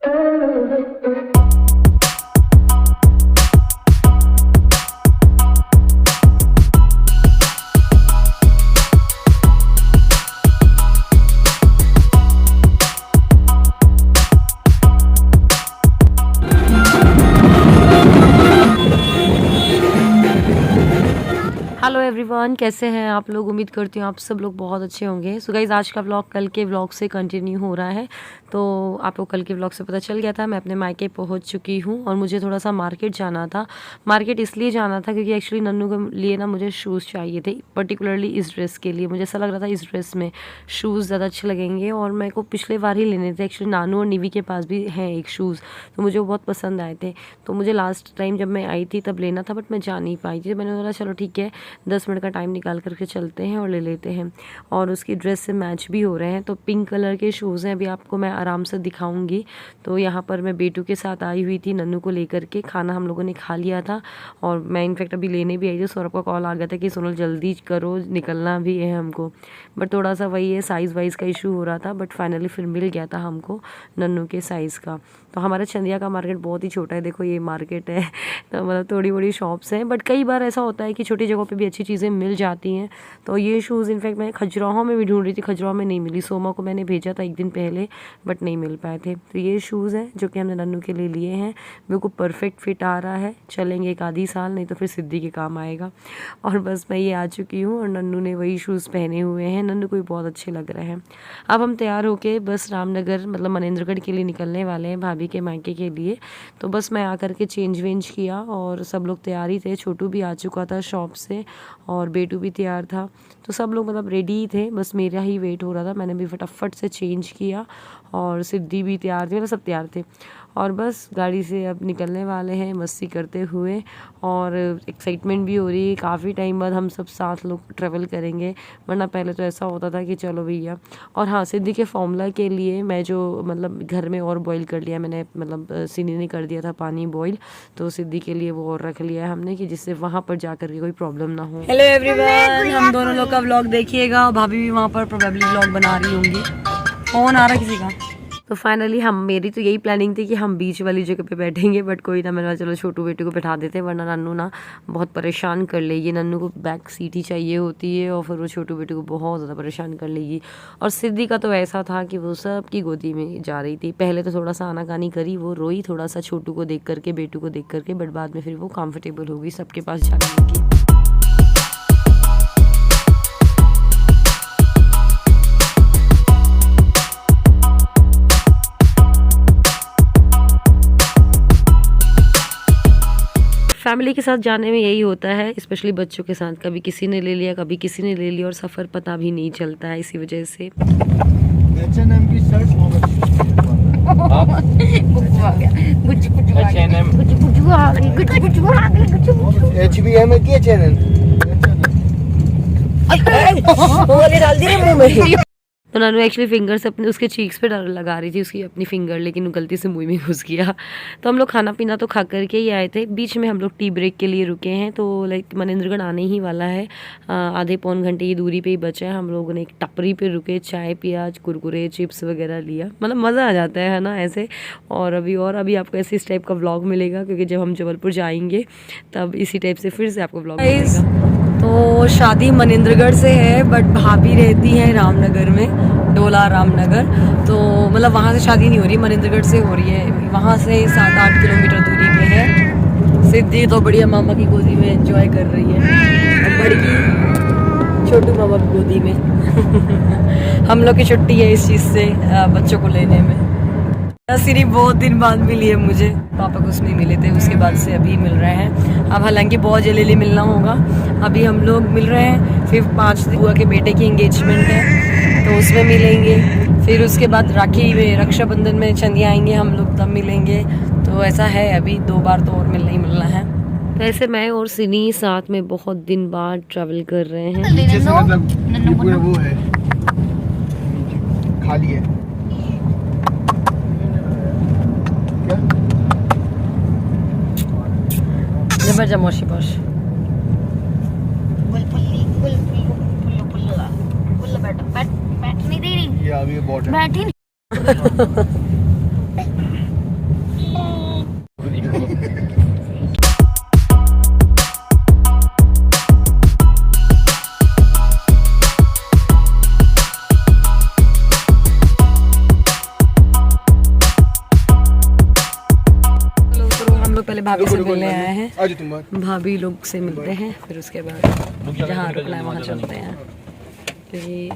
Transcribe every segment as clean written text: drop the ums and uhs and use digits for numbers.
Hello everyone, कैसे हैं आप लोग। उम्मीद करती हूँ आप सब लोग बहुत अच्छे होंगे। सो गाइज़, आज का व्लॉग कल के व्लॉग से कंटिन्यू हो रहा है। तो आपको कल के व्लॉग से पता चल गया था मैं अपने मायके पहुँच चुकी हूँ और मुझे थोड़ा सा मार्केट जाना था। मार्केट इसलिए जाना था क्योंकि एक्चुअली नन्नू के लिए ना मुझे शूज़ चाहिए थे, पर्टिकुलरली इस ड्रेस के लिए। मुझे ऐसा लग रहा था इस ड्रेस में शूज़ ज़्यादा अच्छे लगेंगे और मेरे को पिछले बार ही लेने थे। एक्चुअली नानू और निवी के पास भी हैं एक शूज़, तो मुझे वो बहुत पसंद आए थे। तो मुझे लास्ट टाइम जब मैं आई थी तब लेना था, बट मैं जा नहीं पाई थी। मैंने बोला चलो ठीक है, 10 मिनट का टाइम निकाल करके चलते हैं और ले लेते हैं। और उसकी ड्रेस से मैच भी हो रहे हैं। तो पिंक कलर के शूज़ हैं, अभी आपको मैं आराम से दिखाऊंगी। तो यहाँ पर मैं बेटू के साथ आई हुई थी नन्नू को लेकर के। खाना हम लोगों ने खा लिया था और मैं इनफैक्ट अभी लेने भी आई थी। सौरभ का कॉल आ गया था कि सोनल जल्दी करो, निकलना भी है हमको। बट थोड़ा सा वही है, साइज़ वाइज़ का इशू हो रहा था, बट फाइनली फिर मिल गया था हमको नन्नू के साइज़ का। तो हमारे चंदिया का मार्केट बहुत ही छोटा है। देखो ये मार्केट है, तो मतलब थोड़ी बड़ी शॉप्स हैं, बट कई बार ऐसा होता है कि छोटी जगहों पे भी अच्छी चीज़ें मिल जाती हैं। तो ये शूज़ इनफैक्ट मैं खजुराहो में भी ढूंढ रही थी, खजुराहो में नहीं मिली। सोमा को मैंने भेजा था एक दिन पहले, बट नहीं मिल पाए थे। तो ये शूज़ हैं जो कि हमने नन्नू के लिए लिए हैं। बिल्कुल परफेक्ट फिट आ रहा है, चलेंगे एक आधी साल, नहीं तो फिर सिद्धि के काम आएगा। और बस मैं ये आ चुकी हूँ और नन्नू ने वही शूज़ पहने हुए हैं। नन्नू को भी बहुत अच्छे लग रहे हैं। अब हम तैयार होके बस रामनगर मतलब मनेंद्रगढ़ के लिए निकलने वाले हैं, भाभी के मायके के लिए। तो बस मैं आकर के चेंज वेंज किया और सब लोग तैयार ही थे। छोटू भी आ चुका था शॉप से और बेटू भी तैयार था। तो सब लोग मतलब रेडी ही थे, बस मेरा ही वेट हो रहा था। मैंने भी फटाफट से चेंज किया और सिद्धि भी तैयार थी, मतलब सब तैयार थे। और बस गाड़ी से अब निकलने वाले हैं मस्ती करते हुए और एक्साइटमेंट भी हो रही है। काफ़ी टाइम बाद हम सब साथ लोग ट्रैवल करेंगे, वरना पहले तो ऐसा होता था कि चलो भैया। और हाँ, सिद्धि के फॉर्मूला के लिए मैं जो मतलब घर में और बॉईल कर लिया मैंने, मतलब सीनी ने कर दिया था पानी बॉईल, तो सिद्धि के लिए वो और रख लिया है हमने कि जिससे वहाँ पर जा कर के कोई प्रॉब्लम ना हो। हेलो एवरीवन, हम दोनों लोग का व्लॉग देखिएगा। भाभी भी वहाँ पर प्रोबेबली व्लॉग बना रही होंगी। फोन आ रहा किसी का। तो फाइनली मेरी तो यही प्लानिंग थी कि हम बीच वाली जगह पे बैठेंगे, बट कोई ना, मैंने चलो छोटू बेटू को बैठा देते, वरना नन्नू ना बहुत परेशान कर लेगी। नन्नू को बैक सीट ही चाहिए होती है और फिर वो छोटू बेटू को बहुत ज़्यादा परेशान कर लेगी। और सिद्धि का तो ऐसा था कि वो सब की गोदी में जा रही थी। पहले तो थोड़ा सा आनाकानी करी, वो रोई थोड़ा सा छोटू को देख करके, बेटू को देख करके, बट बाद में फिर वो कंफर्टेबल हो गई सबके पास जाने की। फैमिली के साथ जाने में यही होता है, स्पेशली बच्चों के साथ। कभी किसी ने ले लिया, कभी किसी ने ले लिया और सफ़र पता भी नहीं चलता है। इसी वजह से H&M की शर्ट H&M की H&M डाल दी मुंह में। तो नानू एक्चुअली फिंगर से अपने उसके चीक्स पे लगा रही थी उसकी अपनी फिंगर, लेकिन गलती से मुंह में घुस गया। तो हम लोग खाना पीना तो खा करके ही आए थे। बीच में हम लोग टी ब्रेक के लिए रुके हैं। तो लाइक मनेंद्रगढ़ आने ही वाला है, आधे पौन घंटे की दूरी पे ही बचा है। हम लोगों ने एक टपरी पे रुके, चाय पिया, कुरकुरे चिप्स वगैरह लिया। मतलब मज़ा आ जाता है ना ऐसे। और अभी आपको ऐसे इस टाइप का व्लॉग मिलेगा, क्योंकि जब हम जबलपुर जाएंगे तब इसी टाइप से फिर से आपको व्लॉग मिलेगा। तो शादी मनेंद्रगढ़ से है, बट भाभी रहती है रामनगर में, डोला रामनगर। तो मतलब वहाँ से शादी नहीं हो रही, मनेंद्रगढ़ से हो रही है। वहाँ से 7-8 किलोमीटर दूरी पे है। सिद्धि तो बढ़िया मामा की गोदी में एंजॉय कर रही है, और बड़ी छोटू मामा की गोदी में। हम लोग की छुट्टी है इस चीज़ से, बच्चों को लेने में। सिरी बहुत दिन बाद मिली है मुझे, पापा को उसमें मिले थे, उसके बाद से अभी मिल रहे हैं। अब हालांकि बहुत जल्दी मिलना होगा, अभी हम लोग मिल रहे हैं। फिर 5 बुआ के बेटे की एंगेजमेंट है, तो उसमें मिलेंगे। फिर उसके बाद राखी में, रक्षाबंधन में चंदिया आएंगे हम लोग, तब मिलेंगे। तो ऐसा है, अभी 2 बार तो और मिलना ही मिलना है। वैसे मैं और सिनी साथ में बहुत दिन बाद ट्रैवल कर रहे हैं। मतलब पूरा वो है, खाली है। जबर जमोशी पोश ये आ गई बॉटल। बैठी नहीं। पहले भाभी से मिलने आए हैं, आज तुम बात भाभी लोग से मिलते हैं, फिर उसके बाद जहाँ रुकना है वहाँ चलते हैं। क्योंकि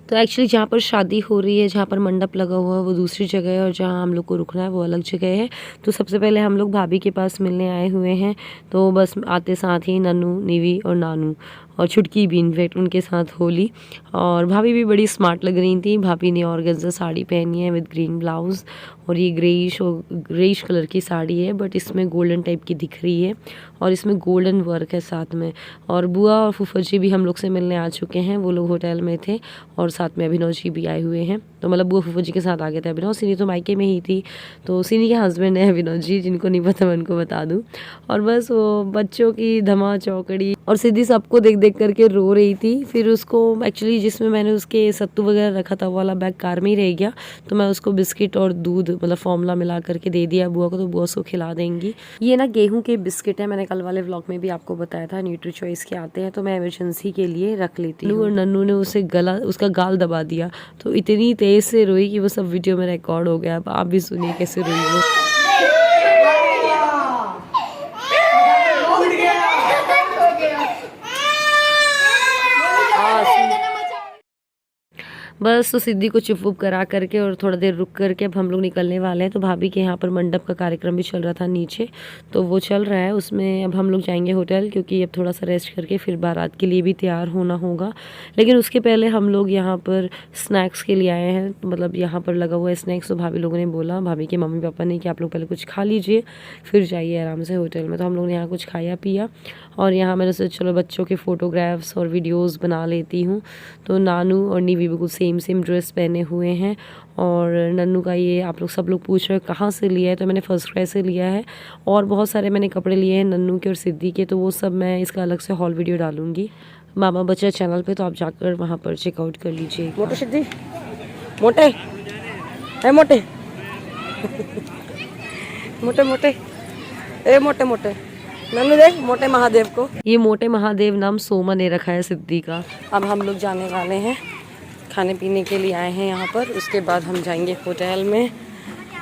तो एक्चुअली जहाँ पर शादी हो रही है, जहाँ पर मंडप लगा हुआ है वो दूसरी जगह है और जहाँ हम लोग को रुकना है वो अलग जगह है। तो सबसे पहले हम लोग भाभी के पास मिलने आए हुए हैं। तो बस आते साथ ही नन्नू, निवी और नानू और छुटकी भी इनफैक्ट उनके साथ होली। और भाभी भी बड़ी स्मार्ट लग रही थी। भाभी ने ऑर्गेन्जा साड़ी पहनी है विद ग्रीन ब्लाउज़ और ये ग्रेइश कलर की साड़ी है, बट इसमें गोल्डन टाइप की दिख रही है और इसमें गोल्डन वर्क है साथ में। और बुआ और फूफा जी भी हम लोग से मिलने आ चुके हैं, वो लोग होटल में थे और साथ में अभिनव जी भी आए हुए हैं। तो मतलब बुआ फूफा जी के साथ आ गए थे अभिनव। सिनी तो मायके में ही थी, तो सिनी के हस्बैंड है अभिनव जी, जिनको नहीं पता मैं उनको बता दूँ। और बस वो बच्चों की धमा चौकड़ी और सिद्धि सबको देख देख करके रो रही थी। फिर उसको एक्चुअली जिसमें मैंने उसके सत्तू वगैरह रखा था वो वाला बैग कार में ही रह गया, तो मैं उसको बिस्किट और दूध मतलब फॉर्मूला मिला करके दे दिया बुआ को, तो बुआ उसको खिला देंगी। ये ना गेहूं के बिस्किट है, मैंने कल वाले व्लॉग में भी आपको बताया था, न्यूट्री चॉइस के आते हैं, तो मैं इमरजेंसी के लिए रख लेती हूँ। और नन्नू ने उसका गाल दबा दिया, तो इतनी तेज से रोई कि वो सब वीडियो में रिकॉर्ड हो गया। अब आप भी सुनिए कैसे रोई वो। बस तो सिद्धि को चुप करा करके और थोड़ा देर रुक करके अब हम लोग निकलने वाले हैं। तो भाभी के यहाँ पर मंडप का कार्यक्रम भी चल रहा था नीचे, तो वो चल रहा है, उसमें अब हम लोग जाएंगे होटल, क्योंकि अब थोड़ा सा रेस्ट करके फिर बारात के लिए भी तैयार होना होगा। लेकिन उसके पहले हम लोग यहाँ पर स्नैक्स के लिए आए हैं, मतलब यहाँ पर लगा हुआ है स्नैक्स। तो भाभी लोगों ने बोला, भाभी के मम्मी पापा ने, कि आप लोग पहले कुछ खा लीजिए फिर जाइए आराम से होटल में। तो हम लोग ने यहाँ कुछ खाया पिया और यहाँ मैंने सोचा चलो बच्चों के फ़ोटोग्राफ्स और वीडियोज़ बना लेती हूँ। तो नानू और नीवी बिल्कुल सेम ड्रेस पहने हुए हैं। और नन्नू का ये आप लोग सब लोग पूछ रहे हो कहाँ से लिया है, तो मैंने फर्स्ट क्राई से लिया है। और बहुत सारे मैंने कपड़े लिए हैं नन्नू के और सिद्धि के, तो वो सब मैं इसका अलग से हॉल वीडियो डालूंगी मामा बच्चा चैनल पे, तो आप जाकर वहाँ पर चेकआउट कर लीजिए। मोटे सिद्धि मोटे है मोटे मोटे मोटे ए मोटे मोटे नन्नू देख मोटे महादेव को। ये मोटे महादेव नाम सोमा ने रखा है सिद्धि का। अब हम लोग जाने वाले हैं, खाने पीने के लिए आए हैं यहाँ पर। उसके बाद हम जाएंगे होटल में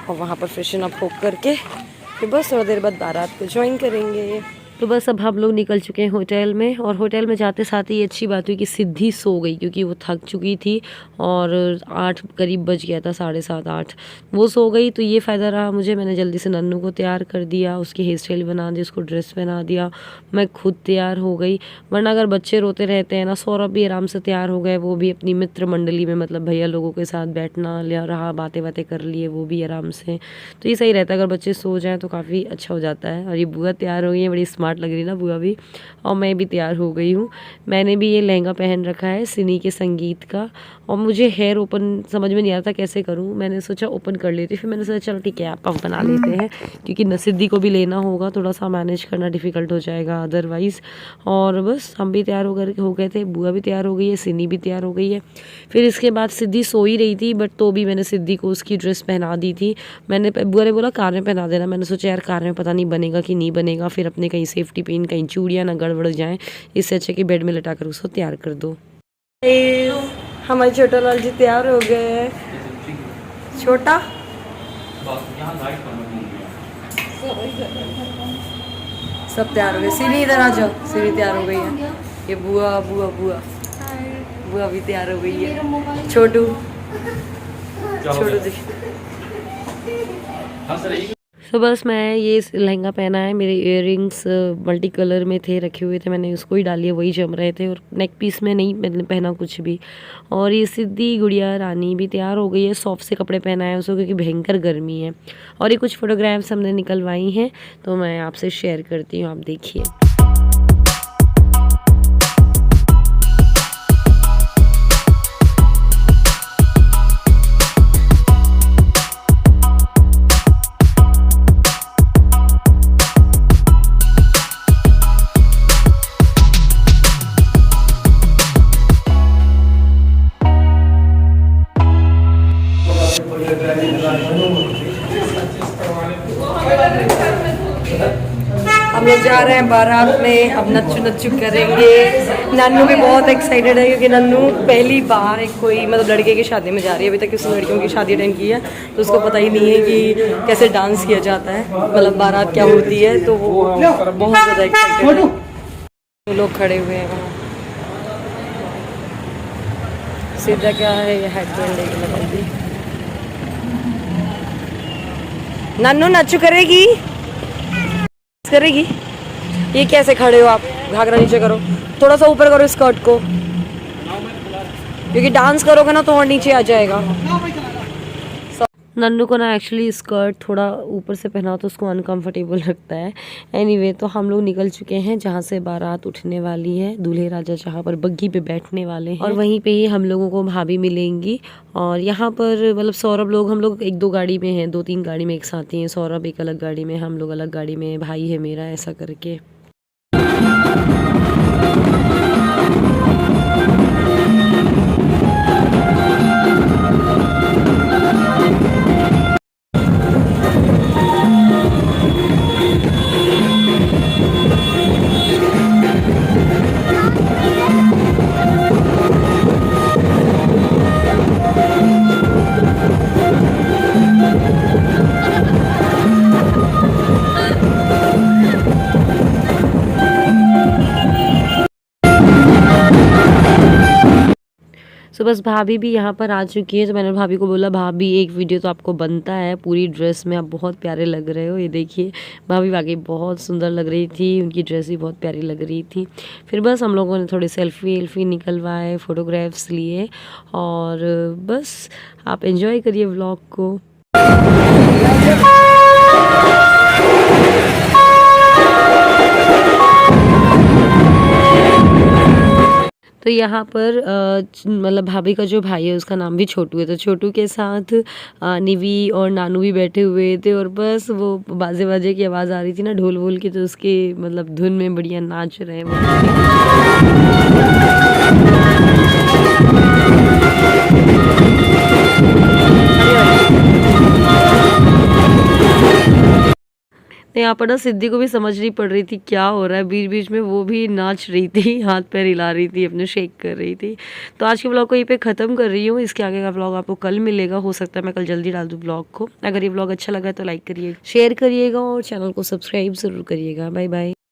और वहाँ पर फ्रेशन अप हो करके फिर बस थोड़ा देर बाद बारात को ज्वाइन करेंगे। तो बस अब हम लोग निकल चुके हैं होटल में। और होटल में जाते साथ ही अच्छी बात हुई कि सिद्धि सो गई, क्योंकि वो थक चुकी थी और 8 करीब बज गया था, 7:30 8 वो सो गई। तो ये फ़ायदा रहा मुझे, मैंने जल्दी से नन्नू को तैयार कर दिया, उसकी हेयर स्टाइल बना दी, उसको ड्रेस पहना दिया, मैं खुद तैयार हो गई। वरना अगर बच्चे रोते रहते हैं ना, सौरभ भी आराम से तैयार हो गए, वो भी अपनी मित्र मंडली में मतलब भैया लोगों के साथ बैठना लिया रहा, बातें बातें कर लिए वो भी आराम से। तो ये सही रहता है, अगर बच्चे सो जाएँ तो काफ़ी अच्छा हो जाता है। और ये बुआ तैयार हो गई है, बड़ी स्मार्ट लग रही ना बुआ भी, और मैं भी तैयार हो गई हूँ। मैंने भी ये लहंगा पहन रखा है सिनी के संगीत का, और मुझे हेयर ओपन समझ में नहीं आता कैसे करूँ। मैंने सोचा ओपन कर लेती, फिर मैंने सोचा चलो ठीक है आप बना लेते हैं, क्योंकि नसिद्धि को भी लेना होगा, थोड़ा सा मैनेज करना डिफ़िकल्ट हो जाएगा अदरवाइज़। और बस हम भी तैयार हो गए थे, बुआ भी तैयार हो गई है, सिनी भी तैयार हो गई है। फिर इसके बाद सिद्धि सो ही रही थी, बट तो भी मैंने सिद्धि को उसकी ड्रेस पहना दी थी। बुआ ने बोला कार में पहना देना, मैंने सोचा यार कार में पता नहीं बनेगा कि नहीं बनेगा, फिर अपने कहीं सेफ्टी पिन, कहीं चूड़ियाँ ना गड़बड़ जाएँ, इससे अच्छा कि बेड में लटा कर उसको तैयार कर दो। हमारे छोटा लाल जी तैयार हो गए हैं। छोटा सब तैयार हो गए। सीरी इधर आ जाओ, सीरी तैयार हो गई है। ये बुआ बुआ बुआ बुआ भी तैयार हो गई है। छोटू छोटू जी। तो बस मैं ये लहंगा पहना है, मेरे इयररिंग्स मल्टी कलर में थे, रखे हुए थे, मैंने उसको ही डाली है, वही जम रहे थे। और नेक पीस में नहीं मैंने पहना कुछ भी। और ये सिद्धि गुड़िया रानी भी तैयार हो गई है, सॉफ्ट से कपड़े पहनाए उसको, क्योंकि भयंकर गर्मी है। और ये कुछ फ़ोटोग्राफ्स हमने निकलवाई हैं, तो मैं आपसे शेयर करती हूँ, आप देखिए। लोग जा रहे हैं बारात में, अब नच्चू नच्चू करेंगे। नन्नू भी बहुत एक्साइटेड है क्योंकि नन्नू पहली बार एक कोई मतलब लड़के की शादी में जा रही है। अभी तक किसी लड़कियों की शादी अटेंड की है तो उसको पता ही नहीं है कि कैसे डांस किया जाता है, मतलब बारात क्या होती है। तो वो बहुत ज़्यादा एक्साइटेड है। तो लोग खड़े हुए हैं वहाँ। सीधा क्या है ये हेडबैंड लेके लगा दी। नन्नू नच्चू करेगी करेगी। ये कैसे खड़े हो आप? घाघरा नीचे करो, थोड़ा सा ऊपर करो स्कर्ट को, क्योंकि डांस करोगे ना तो और नीचे आ जाएगा। नन्नू को ना एक्चुअली स्कर्ट थोड़ा ऊपर से पहना तो उसको अनकंफर्टेबल लगता है। एनीवे तो हम लोग निकल चुके हैं जहाँ से बारात उठने वाली है। दूल्हे राजा जहाँ पर बग्घी पे बैठने वाले हैं और वहीं पे ही हम लोगों को भाभी मिलेंगी। और यहाँ पर मतलब सौरभ लोग, हम लोग 1-2 गाड़ी में हैं, 2-3 गाड़ी में एक साथ ही हैं। सौरभ एक अलग गाड़ी में, हम लोग अलग गाड़ी में, भाई है मेरा, ऐसा करके। सो बस भाभी भी यहाँ पर आ चुकी है। तो मैंने भाभी को बोला, भाभी एक वीडियो तो आपको बनता है, पूरी ड्रेस में आप बहुत प्यारे लग रहे हो। ये देखिए, भाभी वाकई बहुत सुंदर लग रही थी, उनकी ड्रेस भी बहुत प्यारी लग रही थी। फिर बस हम लोगों ने थोड़े सेल्फी निकलवाए, फ़ोटोग्राफ्स लिए और बस आप एंजॉय करिए व्लॉग को। तो यहाँ पर मतलब भाभी का जो भाई है उसका नाम भी छोटू है। तो छोटू के साथ निवी और नानू भी बैठे हुए थे और बस वो बाजे की आवाज़ आ रही थी ना, ढोल वोल की, तो उसके मतलब धुन में बढ़िया नाच रहे हैं वो। तो यहाँ पर ना सिद्धि को भी समझ नहीं पड़ रही थी क्या हो रहा है। बीच बीच में वो भी नाच रही थी, हाथ पैर हिला रही थी, अपने शेक कर रही थी। तो आज के ब्लॉग को यहीं पे ख़त्म कर रही हूँ। इसके आगे का ब्लॉग आपको कल मिलेगा। हो सकता है मैं कल जल्दी डाल दूँ ब्लॉग को। अगर ये ब्लॉग अच्छा लगा तो लाइक करिए, शेयर करिएगा और चैनल को सब्सक्राइब ज़रूर करिएगा। Bye bye.